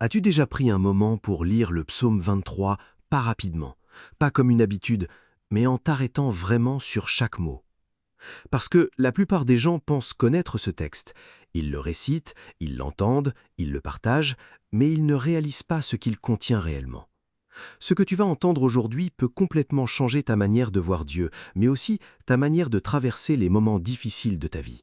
As-tu déjà pris un moment pour lire le psaume 23, pas rapidement, pas comme une habitude, mais en t'arrêtant vraiment sur chaque mot? Parce que la plupart des gens pensent connaître ce texte. Ils le récitent, ils l'entendent, ils le partagent, mais ils ne réalisent pas ce qu'il contient réellement. Ce que tu vas entendre aujourd'hui peut complètement changer ta manière de voir Dieu, mais aussi ta manière de traverser les moments difficiles de ta vie.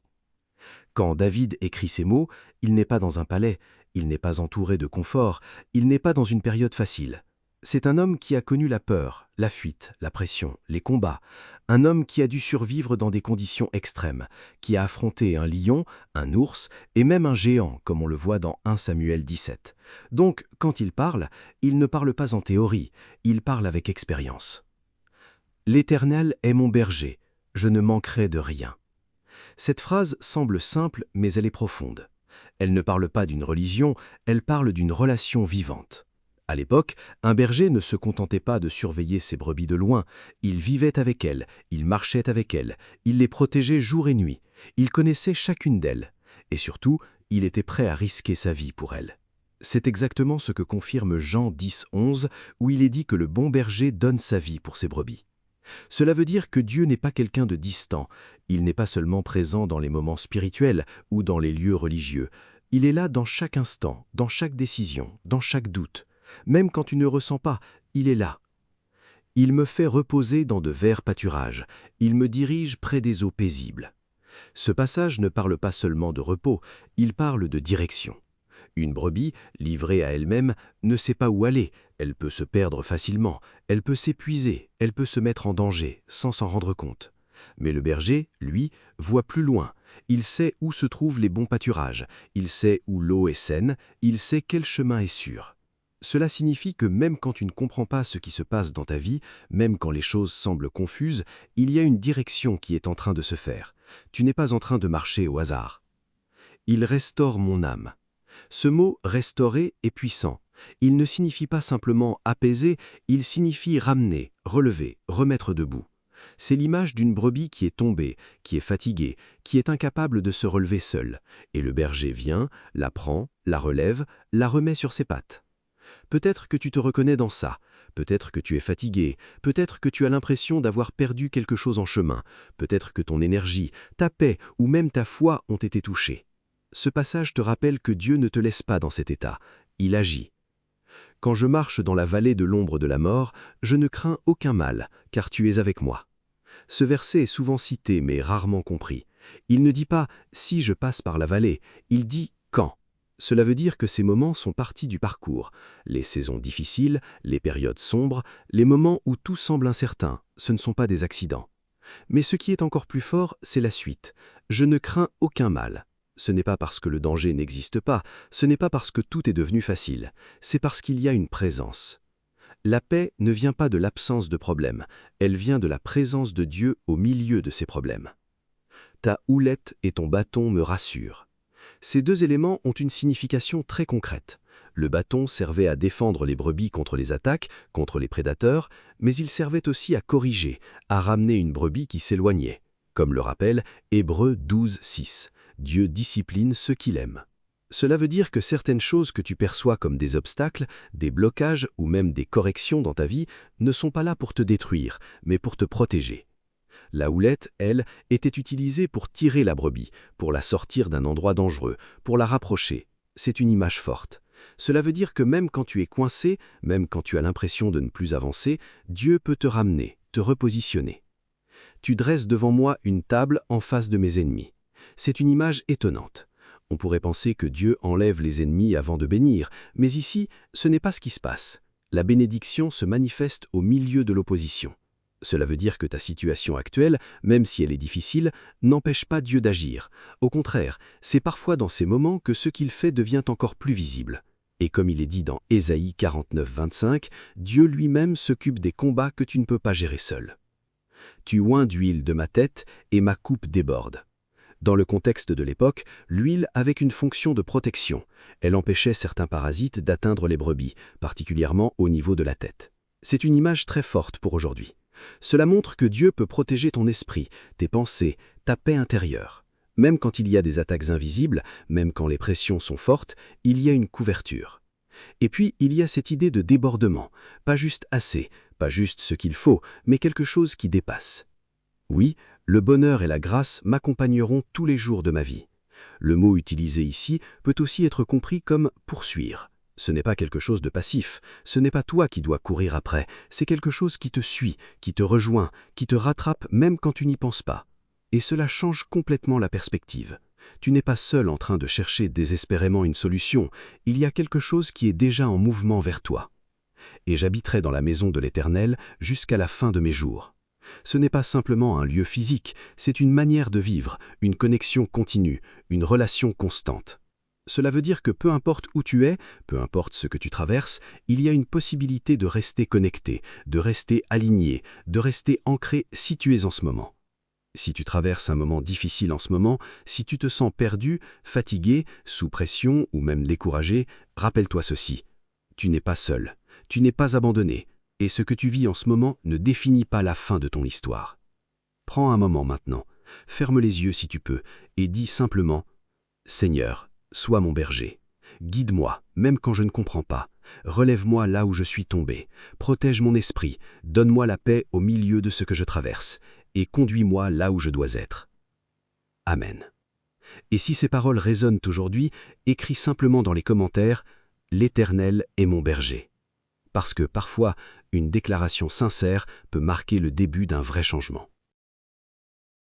Quand David écrit ces mots, il n'est pas dans un palais, il n'est pas entouré de confort, il n'est pas dans une période facile. C'est un homme qui a connu la peur, la fuite, la pression, les combats. Un homme qui a dû survivre dans des conditions extrêmes, qui a affronté un lion, un ours et même un géant, comme on le voit dans 1 Samuel 17. Donc, quand il ne parle pas en théorie, il parle avec expérience. L'Éternel est mon berger, je ne manquerai de rien. Cette phrase semble simple, mais elle est profonde. Elle ne parle pas d'une religion, elle parle d'une relation vivante. À l'époque, un berger ne se contentait pas de surveiller ses brebis de loin, il vivait avec elles, il marchait avec elles, il les protégeait jour et nuit, il connaissait chacune d'elles, et surtout, il était prêt à risquer sa vie pour elles. C'est exactement ce que confirme Jean 10, 11, où il est dit que le bon berger donne sa vie pour ses brebis. Cela veut dire que Dieu n'est pas quelqu'un de distant, il n'est pas seulement présent dans les moments spirituels ou dans les lieux religieux, il est là dans chaque instant, dans chaque décision, dans chaque doute. Même quand tu ne ressens pas, il est là. Il me fait reposer dans de verts pâturages, il me dirige près des eaux paisibles. Ce passage ne parle pas seulement de repos, il parle de direction. Une brebis, livrée à elle-même, ne sait pas où aller, elle peut se perdre facilement, elle peut s'épuiser, elle peut se mettre en danger, sans s'en rendre compte. Mais le berger, lui, voit plus loin, il sait où se trouvent les bons pâturages, il sait où l'eau est saine, il sait quel chemin est sûr. Cela signifie que même quand tu ne comprends pas ce qui se passe dans ta vie, même quand les choses semblent confuses, il y a une direction qui est en train de se faire. Tu n'es pas en train de marcher au hasard. Il restaure mon âme. Ce mot « restaurer » est puissant. Il ne signifie pas simplement apaiser, il signifie ramener, relever, remettre debout. C'est l'image d'une brebis qui est tombée, qui est fatiguée, qui est incapable de se relever seule. Et le berger vient, la prend, la relève, la remet sur ses pattes. Peut-être que tu te reconnais dans ça, peut-être que tu es fatigué, peut-être que tu as l'impression d'avoir perdu quelque chose en chemin, peut-être que ton énergie, ta paix ou même ta foi ont été touchés. Ce passage te rappelle que Dieu ne te laisse pas dans cet état, il agit. Quand je marche dans la vallée de l'ombre de la mort, je ne crains aucun mal, car tu es avec moi. Ce verset est souvent cité mais rarement compris. Il ne dit pas « si je passe par la vallée », il dit « quand ». Cela veut dire que ces moments sont partie du parcours. Les saisons difficiles, les périodes sombres, les moments où tout semble incertain, ce ne sont pas des accidents. Mais ce qui est encore plus fort, c'est la suite. Je ne crains aucun mal. Ce n'est pas parce que le danger n'existe pas, ce n'est pas parce que tout est devenu facile, c'est parce qu'il y a une présence. La paix ne vient pas de l'absence de problèmes, elle vient de la présence de Dieu au milieu de ces problèmes. Ta houlette et ton bâton me rassurent. Ces deux éléments ont une signification très concrète. Le bâton servait à défendre les brebis contre les attaques, contre les prédateurs, mais il servait aussi à corriger, à ramener une brebis qui s'éloignait. Comme le rappelle Hébreux 12, 6. Dieu discipline ceux qu'il aime. Cela veut dire que certaines choses que tu perçois comme des obstacles, des blocages ou même des corrections dans ta vie ne sont pas là pour te détruire, mais pour te protéger. La houlette, elle, était utilisée pour tirer la brebis, pour la sortir d'un endroit dangereux, pour la rapprocher. C'est une image forte. Cela veut dire que même quand tu es coincé, même quand tu as l'impression de ne plus avancer, Dieu peut te ramener, te repositionner. Tu dresses devant moi une table en face de mes ennemis. C'est une image étonnante. On pourrait penser que Dieu enlève les ennemis avant de bénir, mais ici, ce n'est pas ce qui se passe. La bénédiction se manifeste au milieu de l'opposition. Cela veut dire que ta situation actuelle, même si elle est difficile, n'empêche pas Dieu d'agir. Au contraire, c'est parfois dans ces moments que ce qu'il fait devient encore plus visible. Et comme il est dit dans Ésaïe 49, 25, Dieu lui-même s'occupe des combats que tu ne peux pas gérer seul. Tu oins d'huile de ma tête et ma coupe déborde. Dans le contexte de l'époque, l'huile avait une fonction de protection. Elle empêchait certains parasites d'atteindre les brebis, particulièrement au niveau de la tête. C'est une image très forte pour aujourd'hui. Cela montre que Dieu peut protéger ton esprit, tes pensées, ta paix intérieure. Même quand il y a des attaques invisibles, même quand les pressions sont fortes, il y a une couverture. Et puis, il y a cette idée de débordement, pas juste assez, pas juste ce qu'il faut, mais quelque chose qui dépasse. Oui, le bonheur et la grâce m'accompagneront tous les jours de ma vie. Le mot utilisé ici peut aussi être compris comme poursuivre. Ce n'est pas quelque chose de passif, ce n'est pas toi qui dois courir après, c'est quelque chose qui te suit, qui te rejoint, qui te rattrape même quand tu n'y penses pas. Et cela change complètement la perspective. Tu n'es pas seul en train de chercher désespérément une solution, il y a quelque chose qui est déjà en mouvement vers toi. Et j'habiterai dans la maison de l'Éternel jusqu'à la fin de mes jours. Ce n'est pas simplement un lieu physique, c'est une manière de vivre, une connexion continue, une relation constante. Cela veut dire que peu importe où tu es, peu importe ce que tu traverses, il y a une possibilité de rester connecté, de rester aligné, de rester ancré si tu es en ce moment. Si tu traverses un moment difficile en ce moment, si tu te sens perdu, fatigué, sous pression ou même découragé, rappelle-toi ceci. Tu n'es pas seul, tu n'es pas abandonné, et ce que tu vis en ce moment ne définit pas la fin de ton histoire. Prends un moment maintenant, ferme les yeux si tu peux, et dis simplement « Seigneur, sois mon berger. Guide-moi, même quand je ne comprends pas. Relève-moi là où je suis tombé. Protège mon esprit. Donne-moi la paix au milieu de ce que je traverse. Et conduis-moi là où je dois être. » Amen. Et si ces paroles résonnent aujourd'hui, écris simplement dans les commentaires « L'Éternel est mon berger ». Parce que parfois, une déclaration sincère peut marquer le début d'un vrai changement.